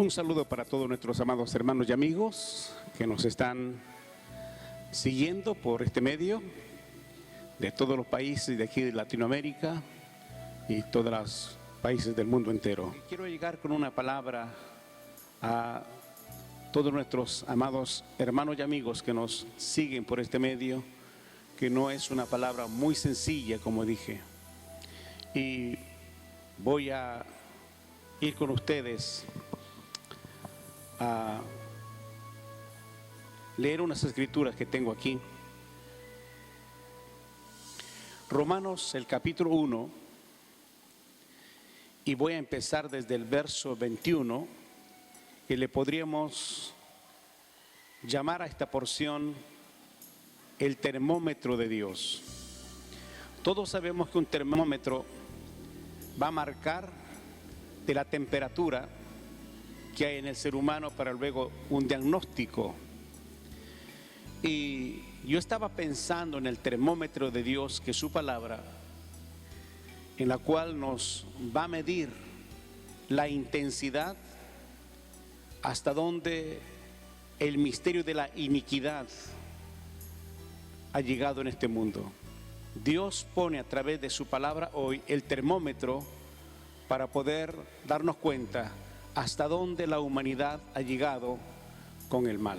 Un saludo para todos nuestros amados hermanos y amigos que nos están siguiendo por este medio, de todos los países de aquí de Latinoamérica y todos los países del mundo entero. Quiero llegar con una palabra a todos nuestros amados hermanos y amigos que nos siguen por este medio, que no es una palabra muy sencilla, como dije. Y voy a ir con ustedes a leer unas escrituras que tengo aquí. Romanos, el capítulo 1, y voy a empezar desde el verso 21, que le podríamos llamar a esta porción el termómetro de Dios. Todos sabemos que un termómetro va a marcar de la temperatura que hay en el ser humano para luego un diagnóstico. Y yo estaba pensando en el termómetro de Dios, que es su palabra, en la cual nos va a medir la intensidad hasta donde el misterio de la iniquidad ha llegado en este mundo. Dios pone a través de su palabra hoy el termómetro para poder darnos cuenta hasta dónde la humanidad ha llegado con el mal.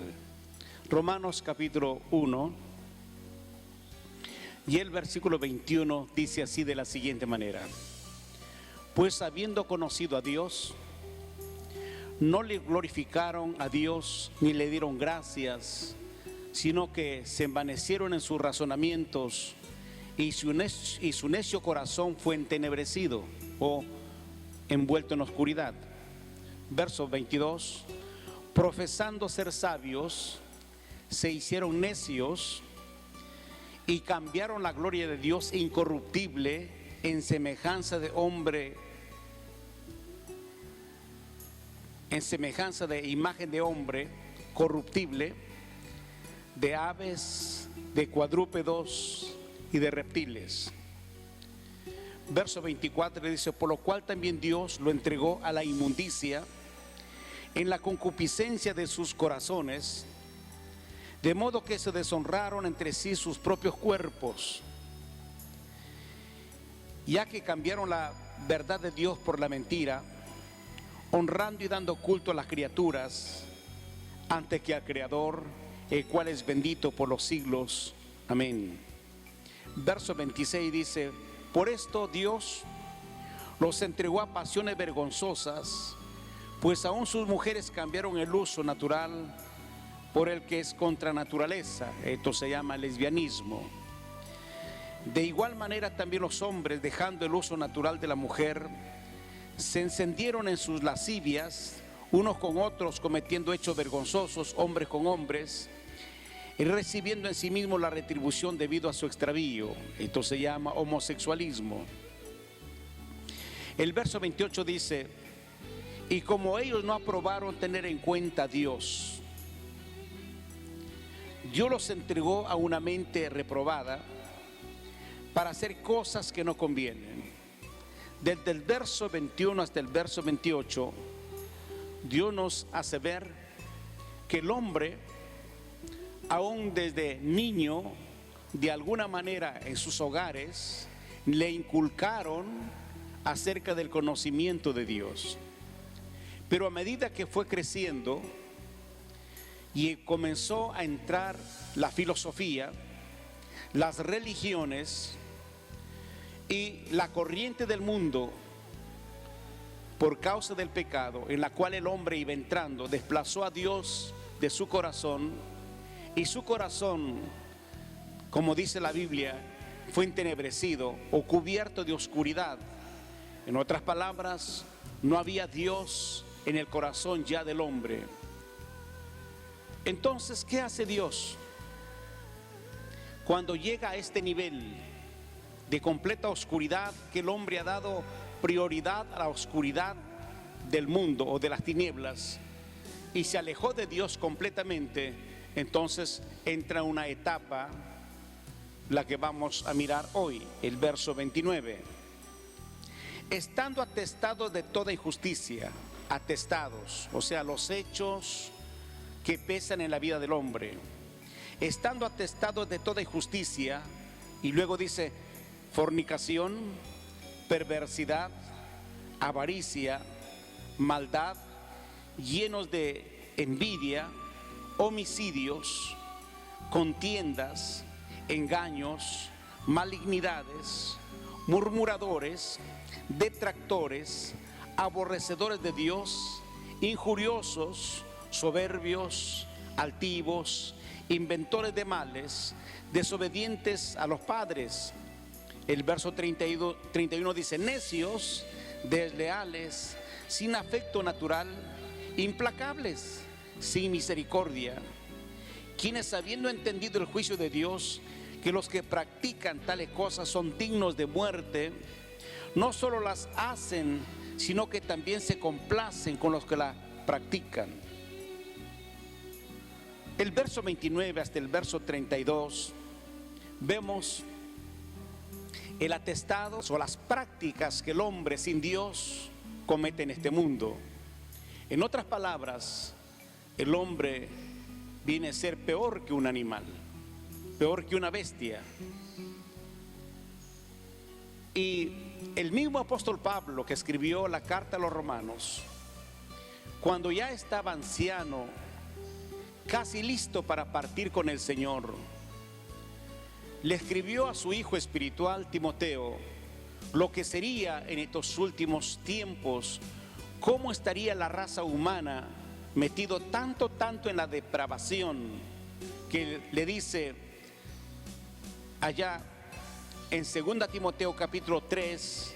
Romanos capítulo 1 y el versículo 21 dice así de la siguiente manera: pues habiendo conocido a Dios, no le glorificaron a Dios ni le dieron gracias, sino que se envanecieron en sus razonamientos y su necio corazón fue entenebrecido o envuelto en oscuridad. Verso 22: profesando ser sabios, se hicieron necios y cambiaron la gloria de Dios incorruptible en semejanza de hombre, en semejanza de imagen de hombre corruptible, de aves, de cuadrúpedos y de reptiles. Verso 24 dice: por lo cual también Dios lo entregó a la inmundicia en la concupiscencia de sus corazones, de modo que se deshonraron entre sí sus propios cuerpos, ya que cambiaron la verdad de Dios por la mentira, honrando y dando culto a las criaturas antes que al Creador, el cual es bendito por los siglos. Amén. Verso 26 dice: por esto Dios los entregó a pasiones vergonzosas, pues aún sus mujeres cambiaron el uso natural por el que es contra naturaleza. Esto se llama lesbianismo. De igual manera también los hombres, dejando el uso natural de la mujer, se encendieron en sus lascivias, unos con otros, cometiendo hechos vergonzosos, hombres con hombres, y recibiendo en sí mismo la retribución debido a su extravío. Esto se llama homosexualismo. El verso 28 dice: y como ellos no aprobaron tener en cuenta a Dios, Dios los entregó a una mente reprobada para hacer cosas que no convienen. Desde el verso 21 hasta el verso 28, Dios nos hace ver que el hombre, aún desde niño, de alguna manera en sus hogares, le inculcaron acerca del conocimiento de Dios. Pero a medida que fue creciendo y comenzó a entrar la filosofía, las religiones y la corriente del mundo, por causa del pecado en la cual el hombre iba entrando, desplazó a Dios de su corazón, y su corazón, como dice la Biblia, fue entenebrecido o cubierto de oscuridad. En otras palabras, no había Dios en el corazón ya del hombre. Entonces, ¿qué hace Dios cuando llega a este nivel de completa oscuridad, que el hombre ha dado prioridad a la oscuridad del mundo o de las tinieblas y se alejó de Dios completamente? Entonces entra una etapa, la que vamos a mirar hoy, el verso 29. Estando atestados de toda injusticia, atestados, o sea, los hechos que pesan en la vida del hombre, estando atestados de toda injusticia, y luego dice fornicación, perversidad, avaricia, maldad, llenos de envidia, homicidios, contiendas, engaños, malignidades, murmuradores, detractores, aborrecedores de Dios, injuriosos, soberbios, altivos, inventores de males, desobedientes a los padres. El verso 31 dice: necios, desleales, sin afecto natural, implacables, sin misericordia, quienes, habiendo entendido el juicio de Dios, que los que practican tales cosas son dignos de muerte, no solo las hacen, sino que también se complacen con los que la practican. El verso 29 hasta el verso 32 vemos el atestado o las prácticas que el hombre sin Dios comete en este mundo. En otras palabras, el hombre viene a ser peor que un animal, peor que una bestia. Y el mismo apóstol Pablo, que escribió la carta a los romanos, cuando ya estaba anciano, casi listo para partir con el Señor, le escribió a su hijo espiritual Timoteo lo que sería en estos últimos tiempos, cómo estaría la raza humana metido tanto en la depravación, que le dice allá en 2 Timoteo capítulo 3,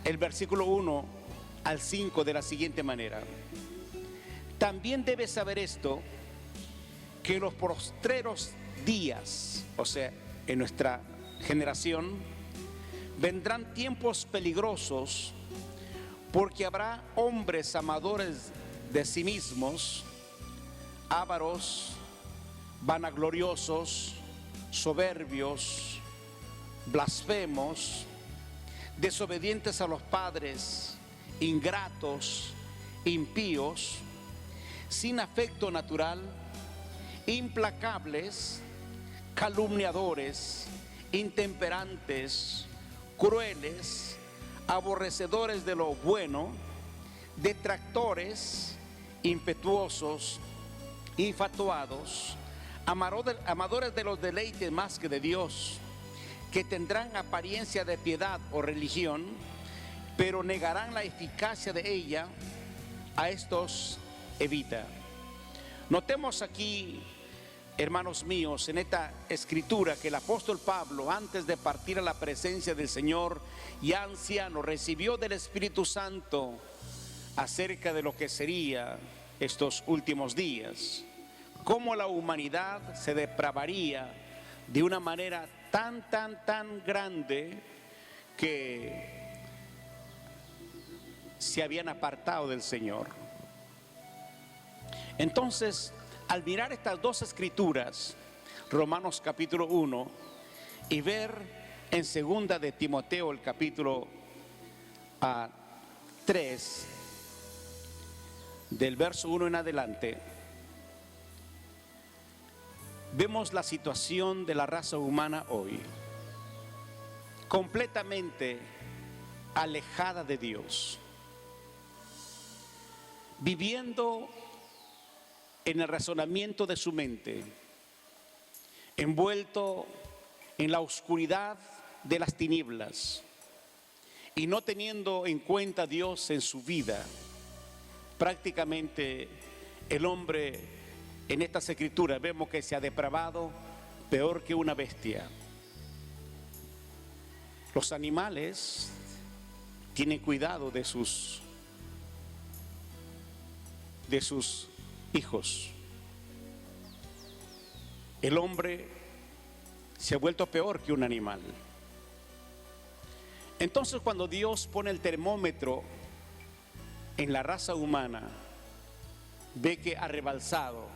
el versículo 1 al 5 de la siguiente manera: también debes saber esto, que en los postreros días, o sea, en nuestra generación, vendrán tiempos peligrosos, porque habrá hombres amadores de sí mismos, ávaros, vanagloriosos, soberbios, blasfemos, desobedientes a los padres, ingratos, impíos, sin afecto natural, implacables, calumniadores, intemperantes, crueles, aborrecedores de lo bueno, detractores, impetuosos, infatuados, amadores de los deleites más que de Dios, que tendrán apariencia de piedad o religión, pero negarán la eficacia de ella. A estos evita. Notemos aquí, hermanos míos, en esta escritura, que el apóstol Pablo, antes de partir a la presencia del Señor, ya anciano, recibió del Espíritu Santo acerca de lo que sería estos últimos días, cómo la humanidad se depravaría de una manera tan grande que se habían apartado del Señor. Entonces, al mirar estas dos escrituras, Romanos capítulo 1, y ver en 2 de Timoteo el capítulo 3, del verso 1 en adelante, vemos la situación de la raza humana hoy, completamente alejada de Dios, viviendo en el razonamiento de su mente, envuelto en la oscuridad de las tinieblas y no teniendo en cuenta a Dios en su vida. Prácticamente el hombre en estas escrituras vemos que se ha depravado peor que una bestia. Los animales tienen cuidado de sus hijos. El hombre se ha vuelto peor que un animal. Entonces, cuando Dios pone el termómetro en la raza humana, ve que ha rebalsado.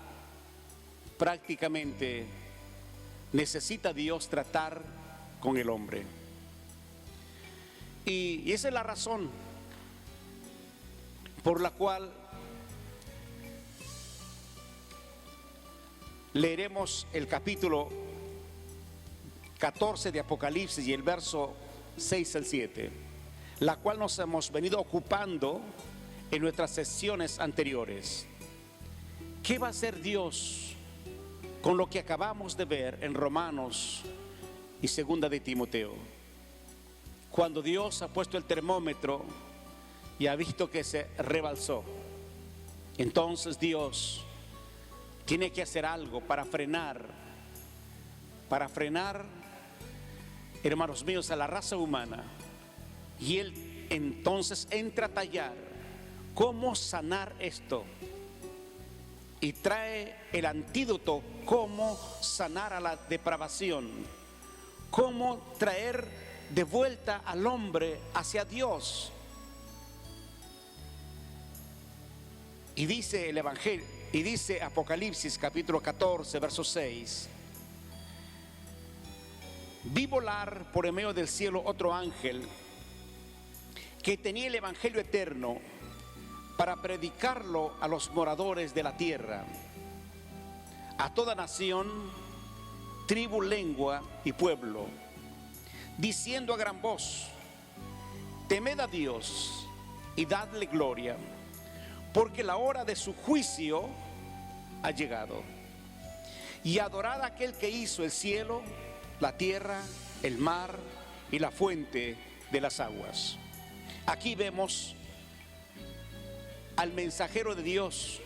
Prácticamente necesita Dios tratar con el hombre. Y esa es la razón por la cual leeremos el capítulo 14 de Apocalipsis y el verso 6 al 7, la cual nos hemos venido ocupando en nuestras sesiones anteriores. ¿Qué va a hacer Dios con lo que acabamos de ver en Romanos y Segunda de Timoteo? Cuando Dios ha puesto el termómetro y ha visto que se rebalsó, entonces Dios tiene que hacer algo para frenar, hermanos míos, a la raza humana. Y Él entonces entra a tallar cómo sanar esto y trae el antídoto, cómo sanar a la depravación, cómo traer de vuelta al hombre hacia Dios. Y dice el Evangelio, y dice Apocalipsis capítulo 14 verso 6: vi volar por el medio del cielo otro ángel que tenía el evangelio eterno para predicarlo a los moradores de la tierra, a toda nación, tribu, lengua y pueblo, diciendo a gran voz: temed a Dios y dadle gloria, porque la hora de su juicio ha llegado. Y adorad a aquel que hizo el cielo, la tierra, el mar y la fuente de las aguas. Aquí vemos al mensajero de Dios,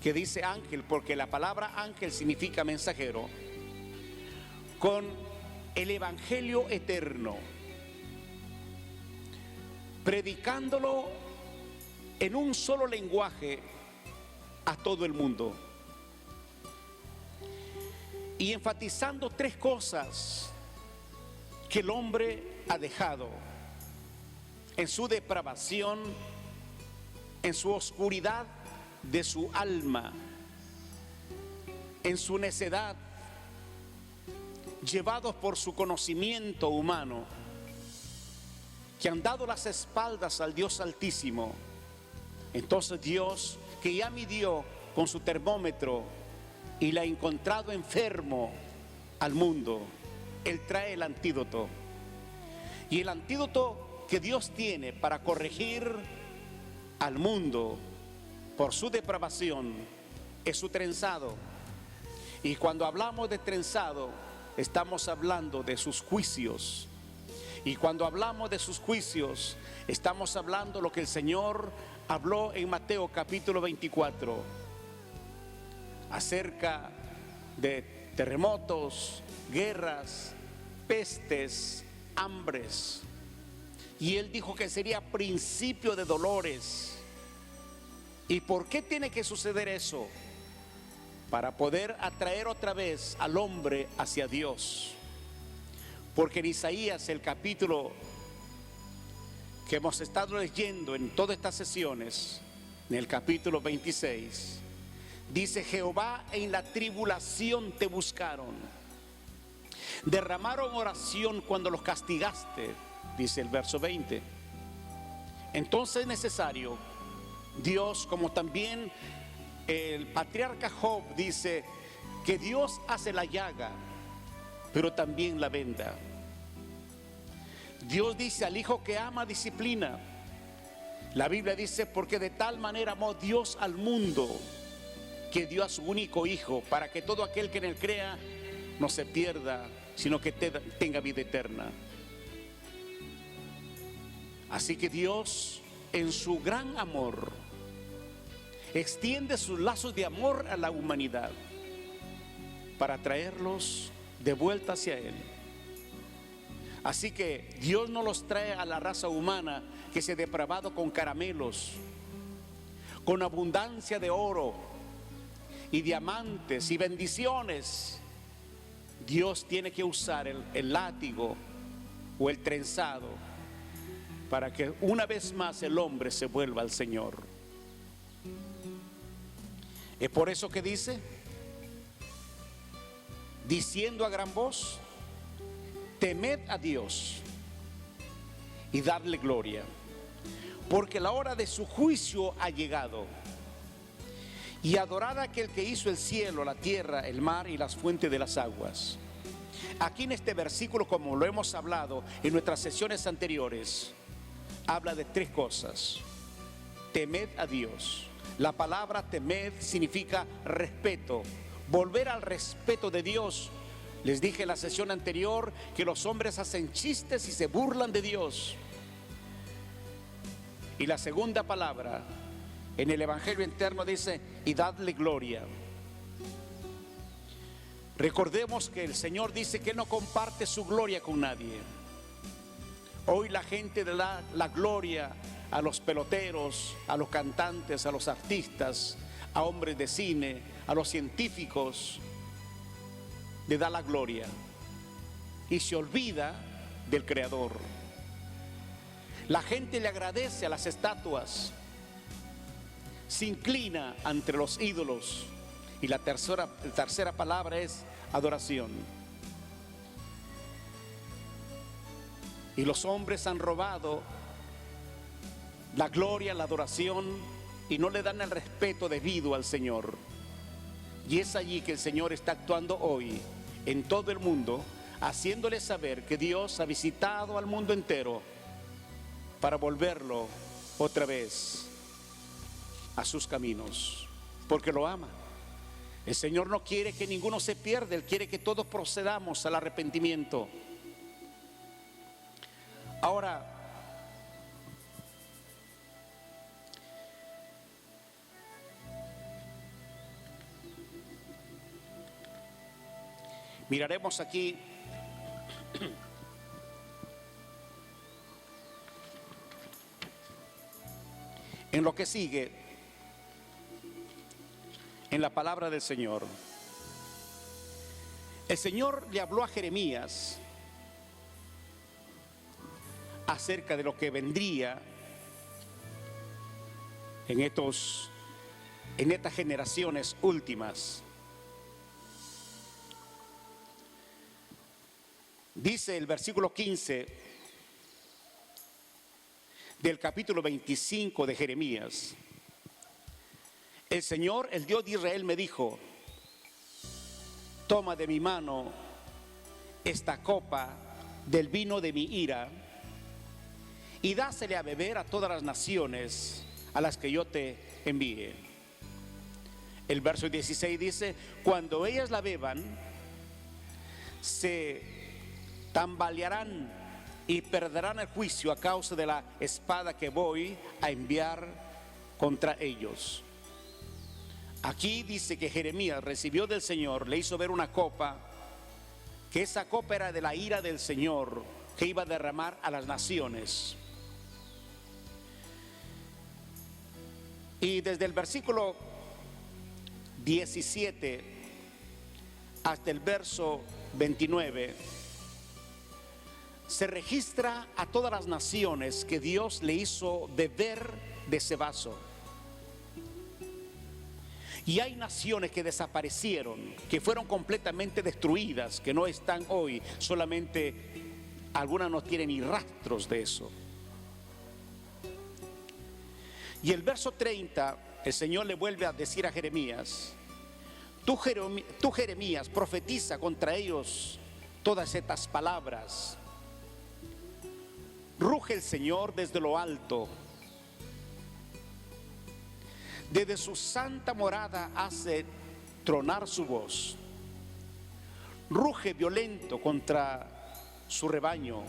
que dice ángel, porque la palabra ángel significa mensajero, con el evangelio eterno, predicándolo en un solo lenguaje a todo el mundo, y enfatizando tres cosas que el hombre ha dejado en su depravación, en su oscuridad de su alma, en su necedad, llevados por su conocimiento humano, que han dado las espaldas al Dios Altísimo. Entonces Dios, que ya midió con su termómetro y le ha encontrado enfermo al mundo, Él trae el antídoto. Y el antídoto que Dios tiene para corregir al mundo por su depravación es su trenzado. Y cuando hablamos de trenzado, estamos hablando de sus juicios. Y cuando hablamos de sus juicios, estamos hablando lo que el Señor habló en Mateo capítulo 24 acerca de terremotos, guerras, pestes, hambres. Y Él dijo que sería principio de dolores. ¿Y por qué tiene que suceder eso? Para poder atraer otra vez al hombre hacia Dios. Porque en Isaías, el capítulo que hemos estado leyendo en todas estas sesiones, en el capítulo 26, dice: Jehová, en la tribulación te buscaron, derramaron oración cuando los castigaste, dice el verso 20. Entonces es necesario, Dios, como también el patriarca Job dice, que Dios hace la llaga, pero también la venda. Dios dice: al hijo que ama disciplina. La Biblia dice: porque de tal manera amó Dios al mundo, que dio a su único hijo, para que todo aquel que en él crea no se pierda, sino que tenga vida eterna. Así que Dios, en su gran amor, extiende sus lazos de amor a la humanidad para traerlos de vuelta hacia Él. Así que Dios no los trae a la raza humana que se ha depravado con caramelos, con abundancia de oro y diamantes y bendiciones. Dios tiene que usar el látigo o el trenzado para que una vez más el hombre se vuelva al Señor. Es por eso que dice, diciendo a gran voz: temed a Dios y dadle gloria, porque la hora de su juicio ha llegado. Y adorad a aquel que hizo el cielo, la tierra, el mar y las fuentes de las aguas. Aquí en este versículo, como lo hemos hablado en nuestras sesiones anteriores, habla de tres cosas. Temed a Dios. La palabra temed significa respeto, volver al respeto de Dios. Les dije en la sesión anterior que los hombres hacen chistes y se burlan de Dios. Y la segunda palabra en el Evangelio interno dice: y dadle gloria. Recordemos que el Señor dice que no comparte su gloria con nadie. Hoy la gente le da la gloria a los peloteros, a los cantantes, a los artistas, a hombres de cine, a los científicos. Le da la gloria y se olvida del Creador. La gente le agradece a las estatuas, se inclina ante los ídolos. Y la tercera palabra es adoración. Y los hombres han robado la gloria, la adoración, y no le dan el respeto debido al Señor. Y es allí que el Señor está actuando hoy en todo el mundo, haciéndole saber que Dios ha visitado al mundo entero para volverlo otra vez a sus caminos, porque lo ama. El Señor no quiere que ninguno se pierda, Él quiere que todos procedamos al arrepentimiento. Ahora, miraremos aquí en lo que sigue, en la palabra del Señor. El Señor le habló a Jeremías acerca de lo que vendría en estas generaciones últimas. Dice el versículo 15 del capítulo 25 de Jeremías: el Señor, el Dios de Israel, me dijo: toma de mi mano esta copa del vino de mi ira y dásele a beber a todas las naciones a las que yo te envíe. El verso 16 dice: cuando ellas la beban, se tambalearán y perderán el juicio a causa de la espada que voy a enviar contra ellos. Aquí dice que Jeremías recibió del Señor, le hizo ver una copa, que esa copa era de la ira del Señor que iba a derramar a las naciones. Y desde el versículo 17 hasta el verso 29 se registra a todas las naciones que Dios le hizo beber de ese vaso. Y hay naciones que desaparecieron, que fueron completamente destruidas, que no están hoy, solamente algunas no tienen ni rastros de eso. Y el verso 30, el Señor le vuelve a decir a Jeremías: tú Jeremías, profetiza contra ellos todas estas palabras. Ruge el Señor desde lo alto, desde su santa morada hace tronar su voz. Ruge violento contra su rebaño,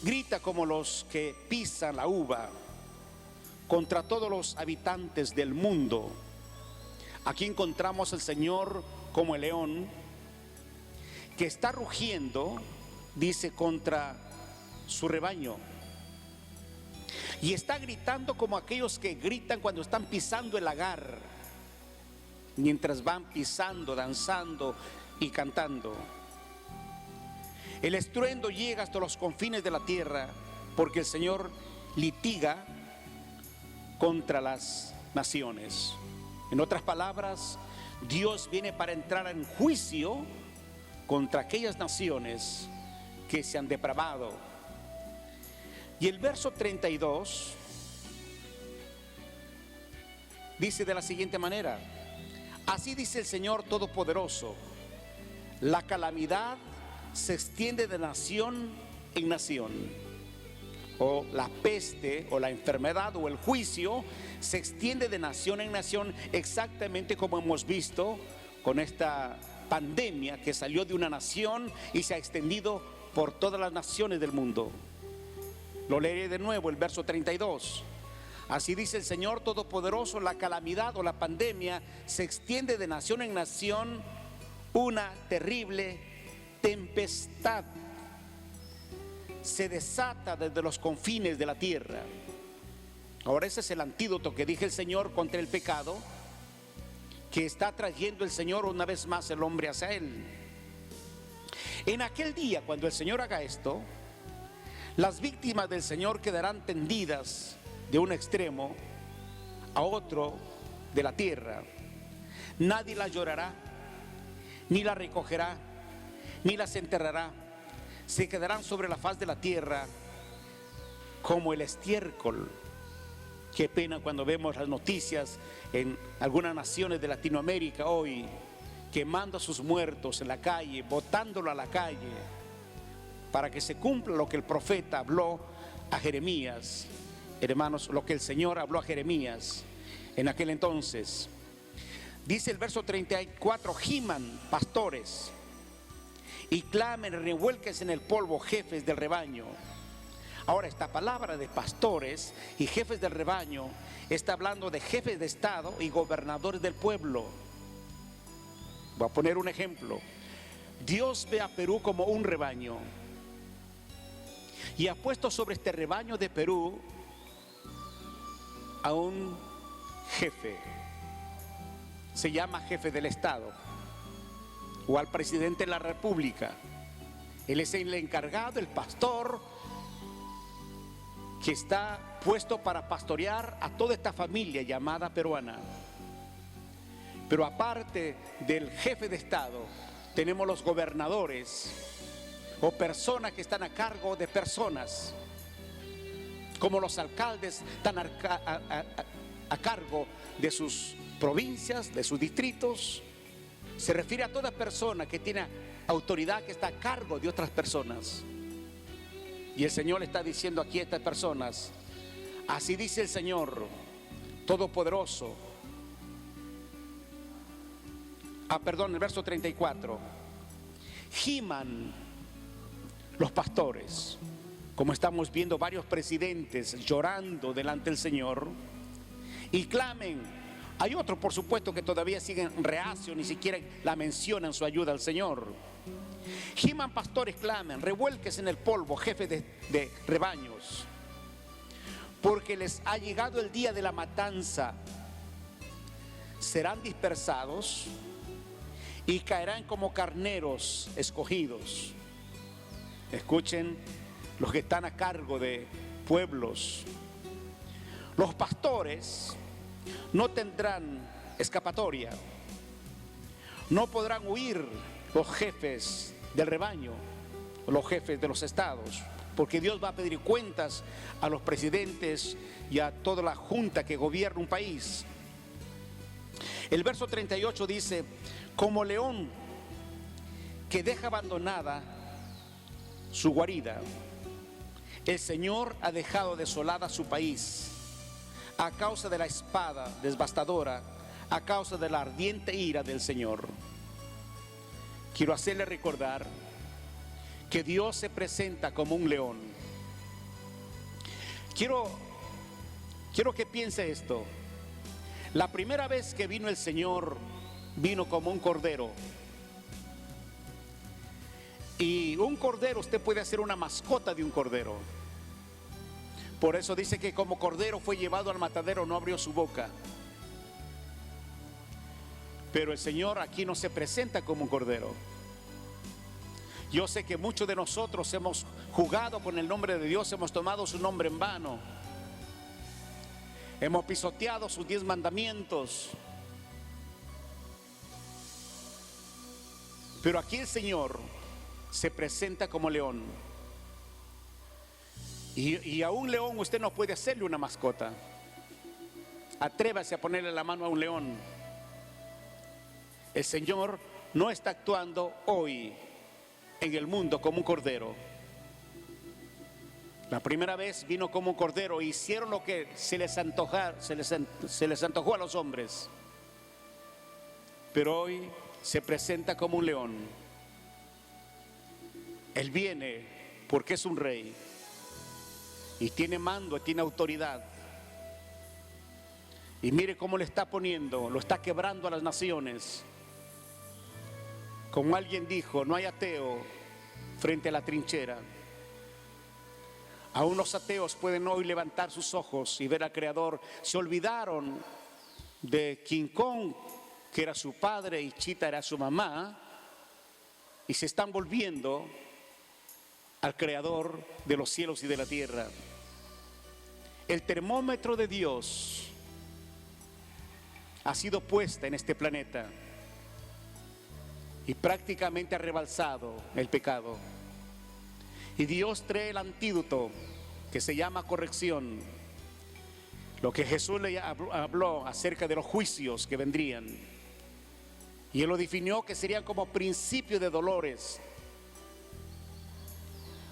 grita como los que pisan la uva, contra todos los habitantes del mundo. Aquí encontramos al Señor como el león que está rugiendo, dice, contra su rebaño. Y está gritando como aquellos que gritan cuando están pisando el lagar, mientras van pisando, danzando y cantando. El estruendo llega hasta los confines de la tierra, porque el Señor litiga contra las naciones. En otras palabras, Dios viene para entrar en juicio contra aquellas naciones que se han depravado. Y el verso 32 dice de la siguiente manera: así dice el Señor Todopoderoso, la calamidad se extiende de nación en nación, o la peste o la enfermedad o el juicio se extiende de nación en nación, exactamente como hemos visto con esta pandemia que salió de una nación y se ha extendido por todas las naciones del mundo. Lo leeré de nuevo, el verso 32. Así dice el Señor Todopoderoso, la calamidad o la pandemia se extiende de nación en nación, una terrible tempestad se desata desde los confines de la tierra. Ahora ese es el antídoto que dije el Señor contra el pecado, que está trayendo el Señor una vez más el hombre hacia Él. En aquel día, cuando el Señor haga esto, las víctimas del Señor quedarán tendidas de un extremo a otro de la tierra. Nadie las llorará, ni las recogerá, ni las enterrará. Se quedarán sobre la faz de la tierra como el estiércol. Qué pena cuando vemos las noticias en algunas naciones de Latinoamérica hoy, quemando a sus muertos en la calle, botándolo a la calle, para que se cumpla lo que el profeta habló a Jeremías. Hermanos, lo que el Señor habló a Jeremías en aquel entonces. Dice el verso 34: giman pastores y clamen, revuélquense en el polvo, jefes del rebaño. Ahora, esta palabra de pastores y jefes del rebaño está hablando de jefes de estado y gobernadores del pueblo. Voy a poner un ejemplo. Dios ve a Perú como un rebaño y ha puesto sobre este rebaño de Perú a un jefe. Se llama jefe del estado, o al presidente de la república. Él es el encargado, el pastor, que está puesto para pastorear a toda esta familia llamada peruana. Pero aparte del jefe de estado, tenemos los gobernadores o personas que están a cargo de personas, como los alcaldes están a cargo de sus provincias, de sus distritos. Se refiere a toda persona que tiene autoridad, que está a cargo de otras personas. Y el Señor le está diciendo aquí a estas personas: así dice el Señor Todopoderoso. El verso 34. Giman los pastores, como estamos viendo varios presidentes llorando delante del Señor, y clamen. Hay otros, por supuesto, que todavía siguen reacios, ni siquiera la mencionan su ayuda al Señor. Giman pastores, clamen, revuélquense en el polvo, jefes de rebaños, porque les ha llegado el día de la matanza. Serán dispersados y caerán como carneros escogidos. Escuchen los que están a cargo de pueblos. Los pastores no tendrán escapatoria, no podrán huir los jefes del rebaño, los jefes de los estados, porque Dios va a pedir cuentas a los presidentes y a toda la junta que gobierna un país. El verso 38 dice: como león que deja abandonada su guarida, el Señor ha dejado desolada su país a causa de la espada devastadora, a causa de la ardiente ira del Señor. Quiero hacerle recordar que Dios se presenta como un león. Quiero que piense esto. La primera vez que vino el Señor, vino como un cordero. Y un cordero, usted puede hacer una mascota de un cordero. Por eso dice que como cordero fue llevado al matadero, no abrió su boca. Pero el Señor aquí no se presenta como un cordero. Yo sé que muchos de nosotros hemos jugado con el nombre de Dios, hemos tomado su nombre en vano, hemos pisoteado sus 10 mandamientos. Pero aquí el Señor se presenta como león. Y a un león usted no puede hacerle una mascota. Atrévase a ponerle la mano a un león. El Señor no está actuando hoy en el mundo como un cordero. La primera vez vino como un cordero e hicieron lo que se les antojó a los hombres. Pero hoy se presenta como un león. Él viene porque es un rey y tiene mando, tiene autoridad. Y mire cómo le está poniendo, lo está quebrando a las naciones. Como alguien dijo, no hay ateo frente a la trinchera. Aún los ateos pueden hoy levantar sus ojos y ver al Creador. Se olvidaron de King Kong, que era su padre, y Chita era su mamá, y se están volviendo al Creador de los cielos y de la tierra. El termómetro de Dios ha sido puesta en este planeta y prácticamente ha rebalsado el pecado. Y Dios trae el antídoto que se llama corrección. Lo que Jesús le habló acerca de los juicios que vendrían. Y Él lo definió que serían como principio de dolores.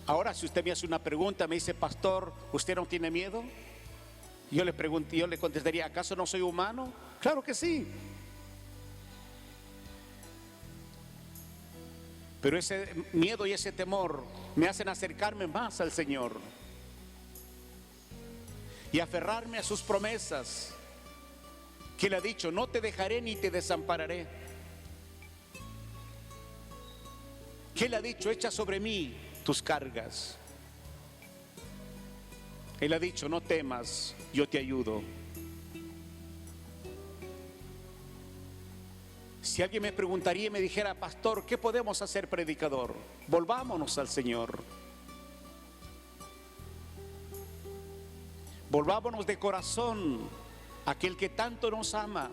Ahora, si usted me hace una pregunta, me dice, pastor, ¿usted no tiene miedo? Yo le contestaría, ¿acaso no soy humano? Claro que sí. Pero ese miedo y ese temor me hacen acercarme más al Señor y aferrarme a sus promesas, que Él ha dicho, no te dejaré ni te desampararé. Que Él ha dicho, echa sobre mí tus cargas. Él ha dicho, no temas, yo te ayudo. Si alguien me preguntaría y me dijera, pastor, ¿qué podemos hacer, predicador? Volvámonos al Señor. Volvámonos de corazón a aquel que tanto nos ama,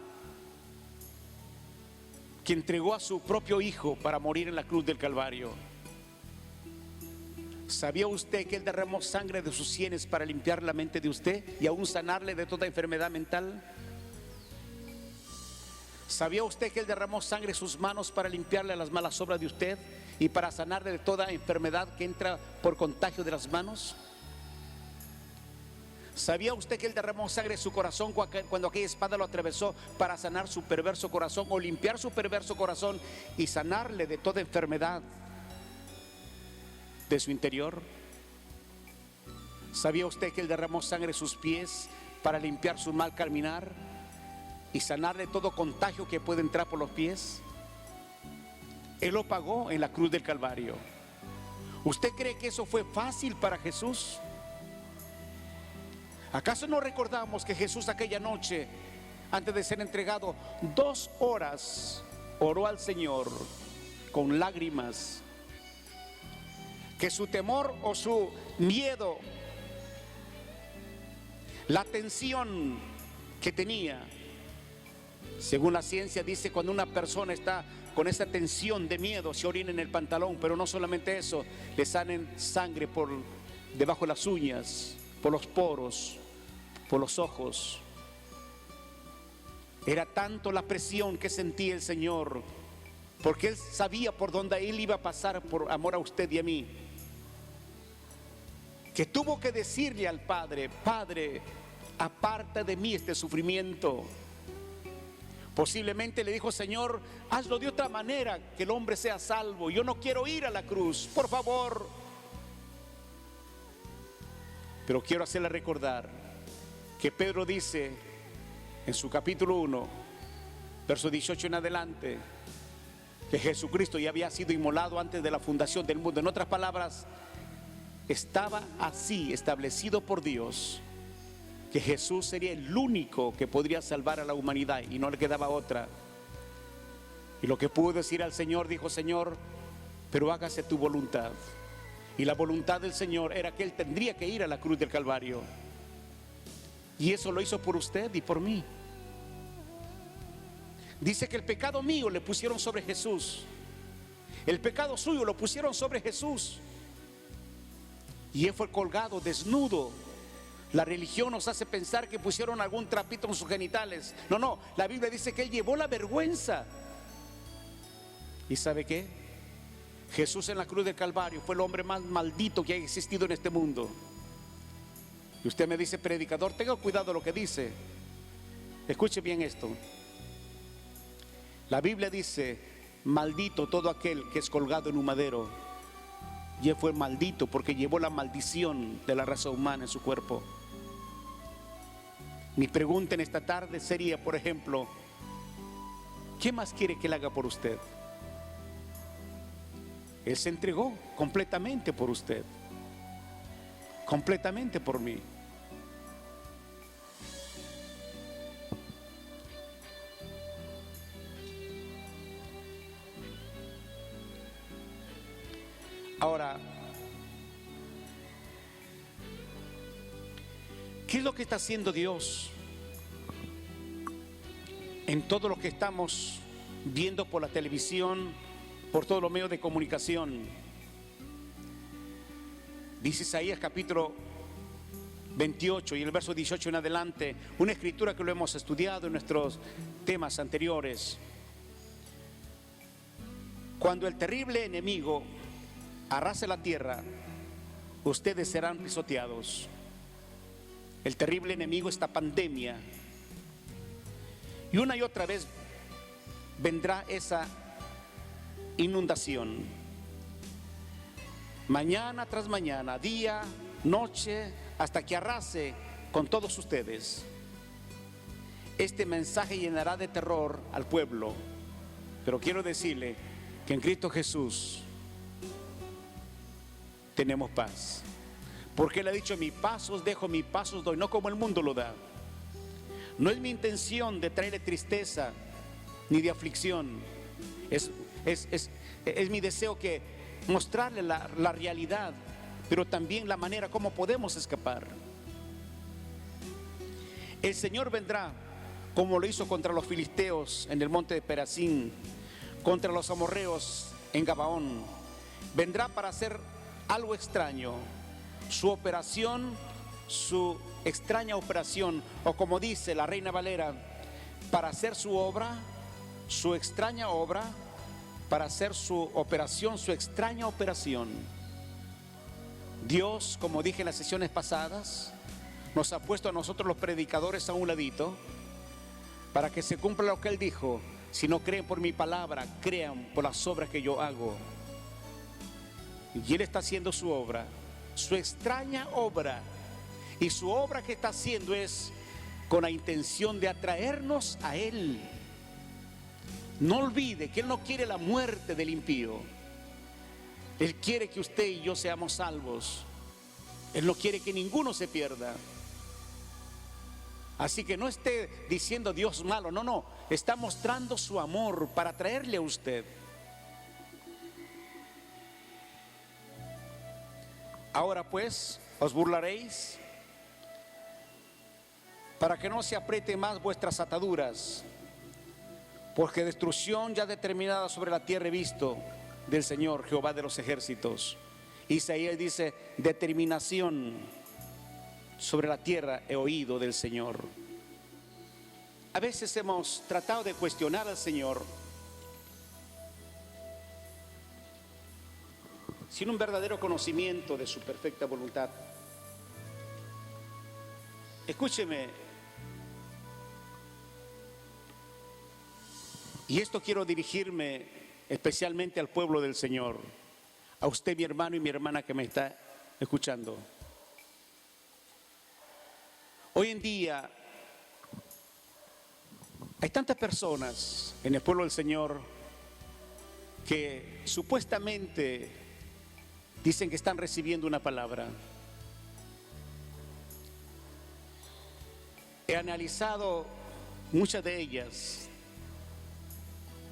que entregó a su propio Hijo para morir en la cruz del Calvario. ¿Sabía usted que Él derramó sangre de sus sienes para limpiar la mente de usted y aún sanarle de toda enfermedad mental? ¿Sabía usted que Él derramó sangre de sus manos para limpiarle las malas obras de usted y para sanarle de toda enfermedad que entra por contagio de las manos? ¿Sabía usted que Él derramó sangre de su corazón cuando aquella espada lo atravesó para sanar su perverso corazón o limpiar su perverso corazón y sanarle de toda enfermedad de su interior? ¿Sabía usted que Él derramó sangre de sus pies para limpiar su mal caminar y sanarle todo contagio que puede entrar por los pies? Él lo pagó en la cruz del Calvario. ¿Usted cree que eso fue fácil para Jesús? ¿Acaso no recordamos que Jesús aquella noche, antes de ser entregado, 2 horas oró al Señor con lágrimas? Que su temor o su miedo, la tensión que tenía, según la ciencia dice, cuando una persona está con esa tensión de miedo, se orina en el pantalón. Pero no solamente eso, le salen sangre por debajo de las uñas, por los poros, por los ojos. Era tanto la presión que sentía el Señor, porque Él sabía por dónde Él iba a pasar por amor a usted y a mí, que tuvo que decirle al Padre, Padre, aparta de mí este sufrimiento. Posiblemente le dijo, Señor, hazlo de otra manera, que el hombre sea salvo. Yo no quiero ir a la cruz, por favor. Pero quiero hacerle recordar que Pedro dice en su capítulo 1, verso 18 en adelante, que Jesucristo ya había sido inmolado antes de la fundación del mundo. En otras palabras, estaba así establecido por Dios que Jesús sería el único que podría salvar a la humanidad y no le quedaba otra. Y lo que pudo decir al Señor, dijo, Señor, pero hágase tu voluntad. Y la voluntad del Señor era que Él tendría que ir a la cruz del Calvario. Y eso lo hizo por usted y por mí. Dice que el pecado mío le pusieron sobre Jesús. El pecado suyo lo pusieron sobre Jesús. y él fue colgado desnudo. La religión nos hace pensar que pusieron algún trapito en sus genitales. No, no, la Biblia dice que él llevó la vergüenza. ¿Y sabe qué? Jesús en la cruz del Calvario fue el hombre más maldito que ha existido en este mundo. Y usted me dice, predicador, tenga cuidado lo que dice. Escuche bien esto. La Biblia dice, maldito todo aquel que es colgado en un madero. Y él fue maldito porque llevó la maldición de la raza humana en su cuerpo. Mi pregunta en esta tarde sería, por ejemplo, ¿qué más quiere que él haga por usted? Él se entregó completamente por usted, completamente por mí. Ahora, ¿qué es lo que está haciendo Dios en todo lo que estamos viendo por la televisión, por todos los medios de comunicación? Dice Isaías capítulo 28 y el verso 18 en adelante, una escritura que lo hemos estudiado en nuestros temas anteriores. Cuando el terrible enemigo arrase la tierra, ustedes serán pisoteados. El terrible enemigo, esta pandemia, y una y otra vez vendrá esa inundación, mañana tras mañana, día, noche, hasta que arrase con todos ustedes. Este mensaje llenará de terror al pueblo, pero quiero decirle que en Cristo Jesús tenemos paz, porque Él ha dicho, mi paz os dejo, mi paz os doy, no como el mundo lo da. No es mi intención de traerle tristeza ni de aflicción. Es mi deseo que mostrarle la realidad, pero también la manera como podemos escapar. El Señor vendrá como lo hizo contra los filisteos en el monte de Perazín, contra los amorreos en Gabaón. Vendrá para hacer algo extraño, su operación, su extraña operación, o como dice la Reina Valera, para hacer su obra, su extraña obra, para hacer su operación, su extraña operación. Dios, como dije en las sesiones pasadas, nos ha puesto a nosotros los predicadores a un ladito para que se cumpla lo que Él dijo: si no creen por mi palabra, crean por las obras que yo hago. Y Él está haciendo su obra, su extraña obra, y su obra que está haciendo es con la intención de atraernos a Él. No olvide que Él no quiere la muerte del impío. Él quiere que usted y yo seamos salvos. Él no quiere que ninguno se pierda. Así que no esté diciendo Dios malo, no, no, está mostrando su amor para traerle a usted. Ahora pues, os burlaréis para que no se apriete más vuestras ataduras, porque destrucción ya determinada sobre la tierra he visto del Señor Jehová de los ejércitos. Isaías dice, determinación sobre la tierra he oído del Señor. A veces hemos tratado de cuestionar al Señor sin un verdadero conocimiento de su perfecta voluntad. Escúcheme, y esto quiero dirigirme especialmente al pueblo del Señor, a usted, mi hermano y mi hermana que me está escuchando. Hoy en día hay tantas personas en el pueblo del Señor que supuestamente dicen que están recibiendo una palabra. He analizado muchas de ellas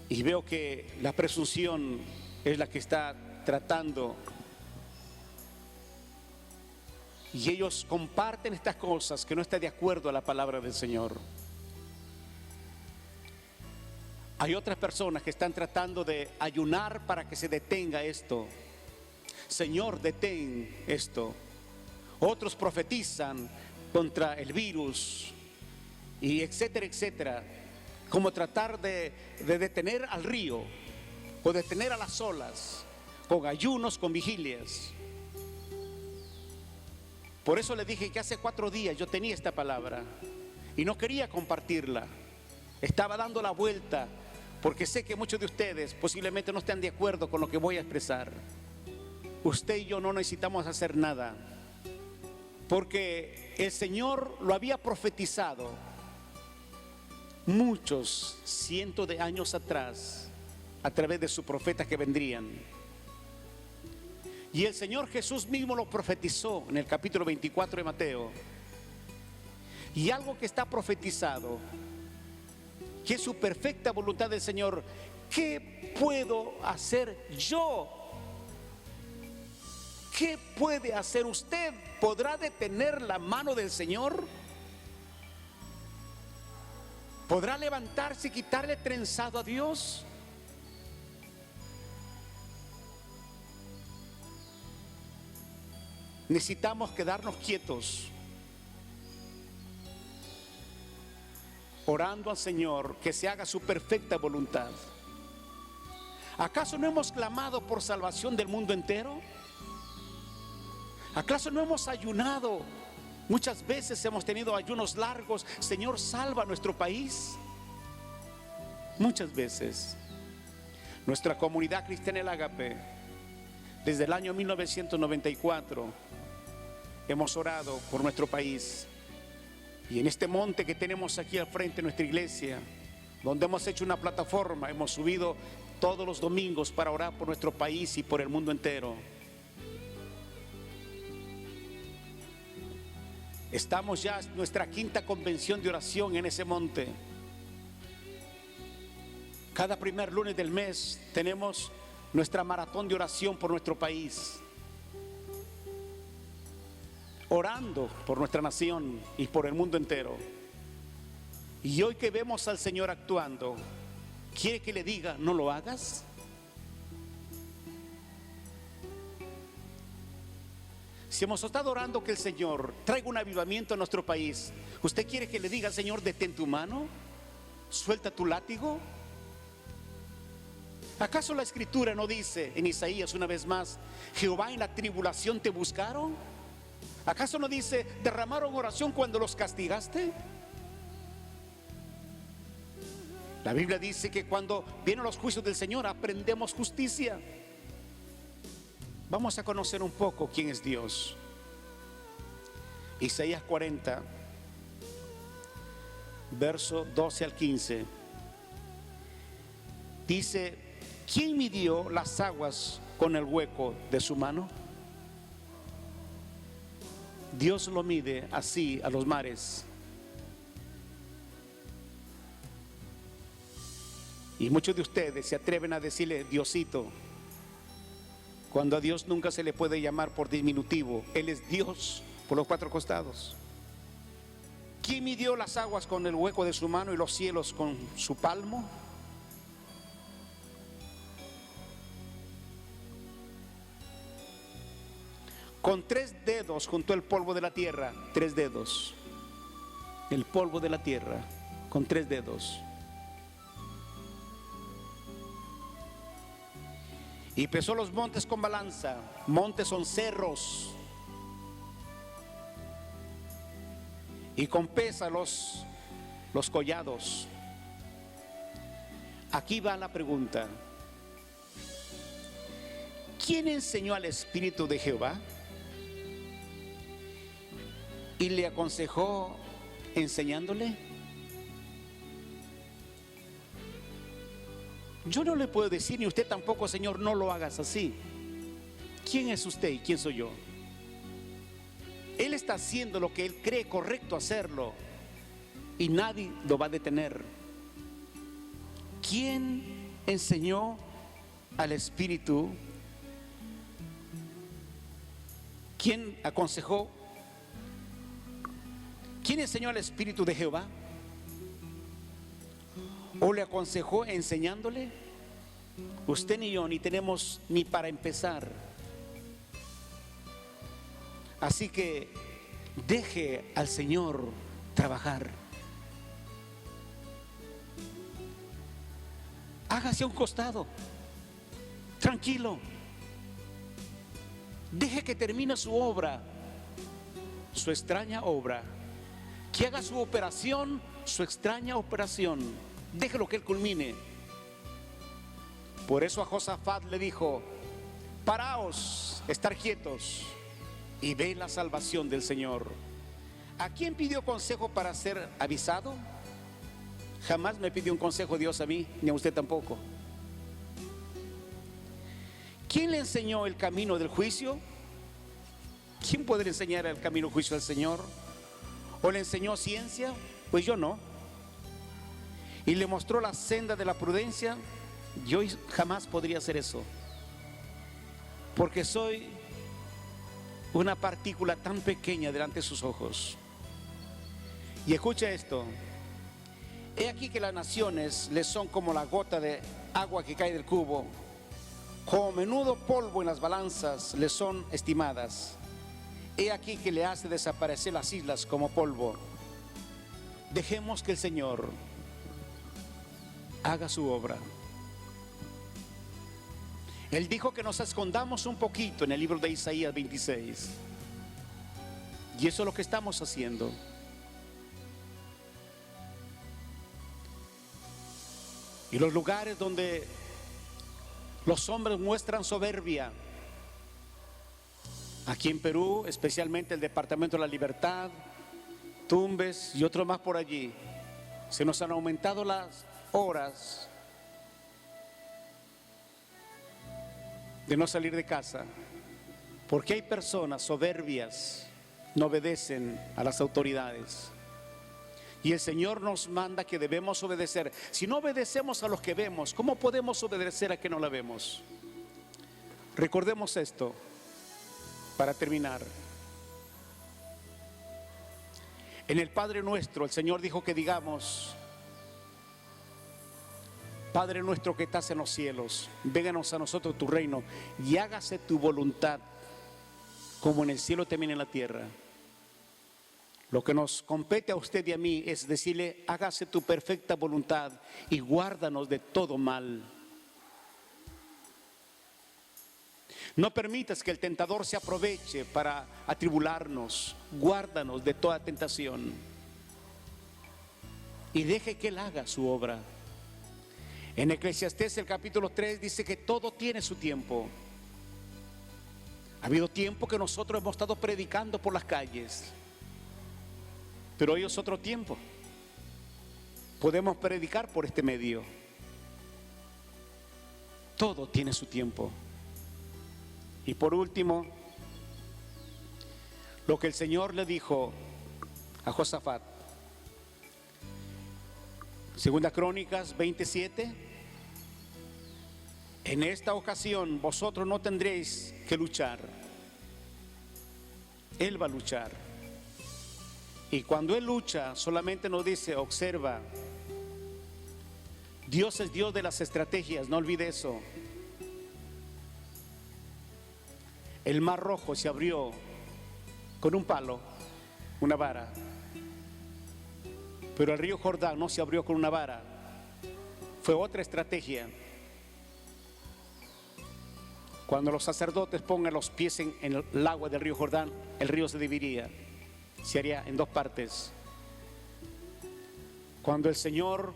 y veo que la presunción es la que está tratando, y ellos comparten estas cosas que no están de acuerdo a la palabra del Señor. Hay otras personas que están tratando de ayunar para que se detenga esto. Señor, detén esto. Otros profetizan contra el virus y etcétera, etcétera, como tratar de detener al río o detener a las olas, con ayunos, con vigilias. Por eso le dije que hace 4 días yo tenía esta palabra y no quería compartirla. Estaba dando la vuelta porque sé que muchos de ustedes posiblemente no estén de acuerdo con lo que voy a expresar. Usted y yo no necesitamos hacer nada, porque el Señor lo había profetizado muchos cientos de años atrás a través de sus profetas que vendrían. Y el Señor Jesús mismo lo profetizó en el capítulo 24 de Mateo. Y algo que está profetizado, que es su perfecta voluntad del Señor, ¿qué puedo hacer yo? ¿Qué puede hacer usted? ¿Podrá detener la mano del Señor? ¿Podrá levantarse y quitarle trenzado a Dios? Necesitamos quedarnos quietos, orando al Señor que se haga su perfecta voluntad. ¿Acaso no hemos clamado por salvación del mundo entero? ¿Acaso no hemos ayunado? Muchas veces hemos tenido ayunos largos. Señor, salva nuestro país. Muchas veces. Nuestra comunidad cristiana El Ágape, desde el año 1994, hemos orado por nuestro país. Y en este monte que tenemos aquí al frente de nuestra iglesia, donde hemos hecho una plataforma, hemos subido todos los domingos para orar por nuestro país y por el mundo entero. Estamos ya en nuestra 5ª convención de oración en ese monte. Cada primer lunes del mes tenemos nuestra maratón de oración por nuestro país, orando por nuestra nación y por el mundo entero. Y hoy que vemos al Señor actuando, ¿quiere que le diga no lo hagas? Si hemos estado orando que el Señor traiga un avivamiento a nuestro país, ¿usted quiere que le diga al Señor detén tu mano? ¿Suelta tu látigo? ¿Acaso la Escritura no dice en Isaías una vez más, Jehová en la tribulación te buscaron? ¿Acaso no dice derramaron oración cuando los castigaste? La Biblia dice que cuando vienen los juicios del Señor aprendemos justicia. Vamos a conocer un poco quién es Dios. Isaías 40, verso 12 al 15. Dice, ¿quién midió las aguas con el hueco de su mano? Dios lo mide así a los mares. Y muchos de ustedes se atreven a decirle Diosito, cuando a Dios nunca se le puede llamar por diminutivo. Él es Dios por los 4 costados. ¿Quién midió las aguas con el hueco de su mano y los cielos con su palmo? Con 3 dedos juntó el polvo de la tierra. 3 dedos. El polvo de la tierra con 3 dedos. Y pesó los montes con balanza. Montes son cerros. Y con pesa los collados. Aquí va la pregunta. ¿Quién enseñó al Espíritu de Jehová? ¿Y le aconsejó enseñándole? Yo no le puedo decir, ni usted tampoco, Señor, no lo hagas así. ¿Quién es usted y quién soy yo? Él está haciendo lo que Él cree correcto hacerlo y nadie lo va a detener. ¿Quién enseñó al Espíritu? ¿Quién aconsejó? ¿Quién enseñó al Espíritu de Jehová? ¿O le aconsejó enseñándole? Usted ni yo ni tenemos ni para empezar Así que deje al Señor trabajar. Hágase a un costado, tranquilo. Deje que termine su obra, su extraña obra. Que haga su operación, su extraña operación. Déjelo que Él culmine. Por eso a Josafat le dijo: paraos, estar quietos y ve la salvación del Señor. ¿A quién pidió consejo para ser avisado? Jamás me pidió un consejo Dios a mí, ni a usted tampoco. ¿Quién le enseñó el camino del juicio? ¿Quién puede enseñar el camino del juicio al Señor? ¿O le enseñó ciencia? Pues yo no. ¿Y le mostró la senda de la prudencia? Yo jamás podría hacer eso, porque soy una partícula tan pequeña delante de sus ojos. Y escucha esto: he aquí que las naciones les son como la gota de agua que cae del cubo, como menudo polvo en las balanzas les son estimadas. He aquí que le hace desaparecer las islas como polvo. Dejemos que el Señor haga su obra. Él dijo que nos escondamos un poquito en el libro de Isaías 26. Y eso es lo que estamos haciendo. Y los lugares donde los hombres muestran soberbia, aquí en Perú, especialmente el Departamento de la Libertad, Tumbes y otros más por allí, se nos han aumentado las horas de no salir de casa, porque hay personas soberbias, no obedecen a las autoridades. Y el Señor nos manda que debemos obedecer. Si no obedecemos a los que vemos, ¿cómo podemos obedecer a que no la vemos? Recordemos esto para terminar. En el Padre Nuestro, el Señor dijo que digamos: Padre nuestro que estás en los cielos, vénganos a nosotros tu reino y hágase tu voluntad, como en el cielo también en la tierra. Lo que nos compete a usted y a mí es decirle: hágase tu perfecta voluntad y guárdanos de todo mal. No permitas que el tentador se aproveche para atribularnos. Guárdanos de toda tentación y deje que Él haga su obra. En Eclesiastés el capítulo 3 dice que todo tiene su tiempo. Ha habido tiempo que nosotros hemos estado predicando por las calles, pero hoy es otro tiempo. Podemos predicar por este medio. Todo tiene su tiempo. Y por último, lo que el Señor le dijo a Josafat. Segunda Crónicas 27. En esta ocasión vosotros no tendréis que luchar. Él va a luchar. Y cuando Él lucha, solamente nos dice: observa, Dios es Dios de las estrategias, no olvide eso. El mar Rojo se abrió con un palo, una vara. Pero el río Jordán no se abrió con una vara. Fue otra estrategia. Cuando los sacerdotes pongan los pies en el agua del río Jordán, el río se dividiría, se haría en dos partes. Cuando el Señor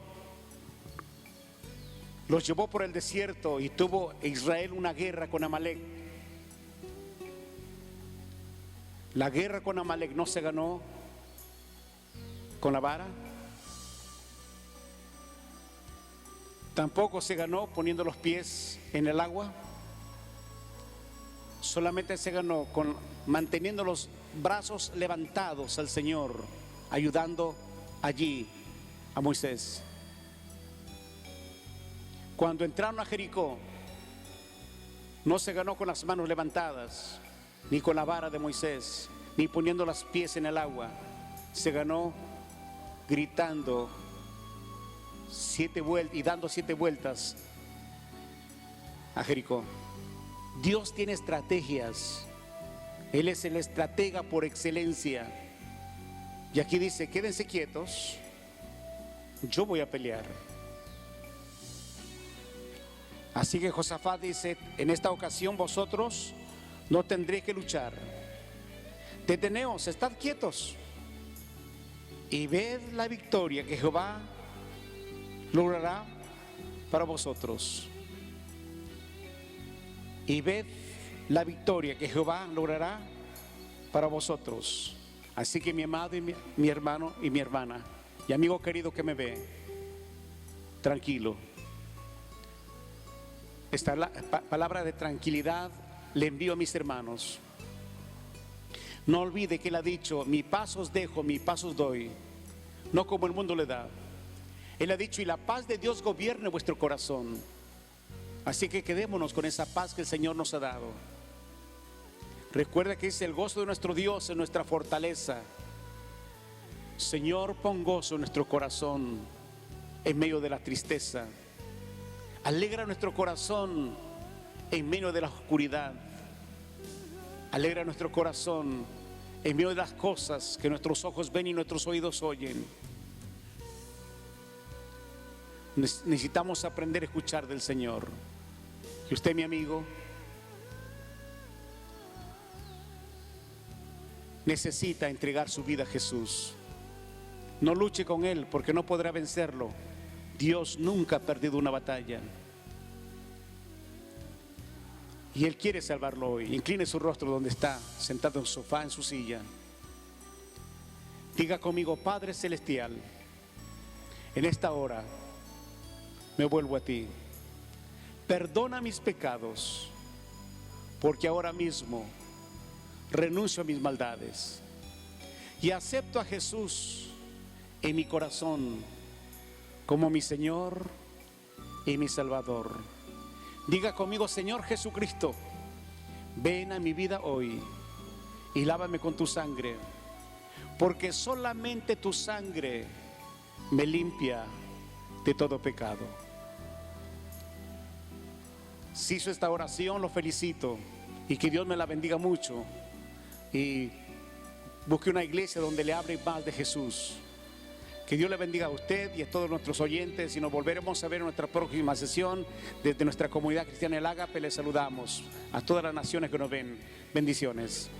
los llevó por el desierto y tuvo Israel una guerra con Amalek, la guerra con Amalek no se ganó con la vara, tampoco se ganó poniendo los pies en el agua. Solamente se ganó con manteniendo los brazos levantados al Señor, ayudando allí a Moisés. Cuando entraron a Jericó, no se ganó con las manos levantadas, ni con la vara de Moisés, ni poniendo los pies en el agua. Se ganó gritando 7 vueltas y dando 7 vueltas a Jericó. Dios tiene estrategias Él es el estratega por excelencia. Y aquí dice, quédense quietos, yo voy a pelear. Así que Josafat dice, en esta ocasión vosotros no tendréis que luchar. Deteneos, estad quietos y ved la victoria que Jehová logrará para vosotros. Y ved la victoria que Jehová logrará para vosotros. Así que mi amado y mi hermano y mi hermana y amigo querido que me ve, tranquilo. Esta palabra de tranquilidad le envío a mis hermanos. No olvide que Él ha dicho, mi paz os dejo, mi paz os doy, no como el mundo le da. Él ha dicho, y la paz de Dios gobierne vuestro corazón. Así que quedémonos con esa paz que el Señor nos ha dado. Recuerda que es el gozo de nuestro Dios en nuestra fortaleza. Señor, pon gozo en nuestro corazón en medio de la tristeza. Alegra nuestro corazón en medio de la oscuridad. Alegra nuestro corazón en medio de las cosas que nuestros ojos ven y nuestros oídos oyen. Necesitamos aprender a escuchar del Señor. Y usted, mi amigo, necesita entregar su vida a Jesús. No luche con Él porque no podrá vencerlo. Dios nunca ha perdido una batalla. Y Él quiere salvarlo hoy. Incline su rostro donde está, sentado en su sofá, en su silla. Diga conmigo, Padre Celestial, en esta hora me vuelvo a ti. Perdona mis pecados, porque ahora mismo renuncio a mis maldades y acepto a Jesús en mi corazón como mi Señor y mi Salvador. Diga conmigo, Señor Jesucristo, ven a mi vida hoy y lávame con tu sangre, porque solamente tu sangre me limpia de todo pecado. Si hizo esta oración, lo felicito y que Dios me la bendiga mucho. Y busque una iglesia donde le hable más de Jesús. Que Dios le bendiga a usted y a todos nuestros oyentes, y nos volveremos a ver en nuestra próxima sesión. Desde nuestra comunidad cristiana El Ágape les saludamos a todas las naciones que nos ven. Bendiciones.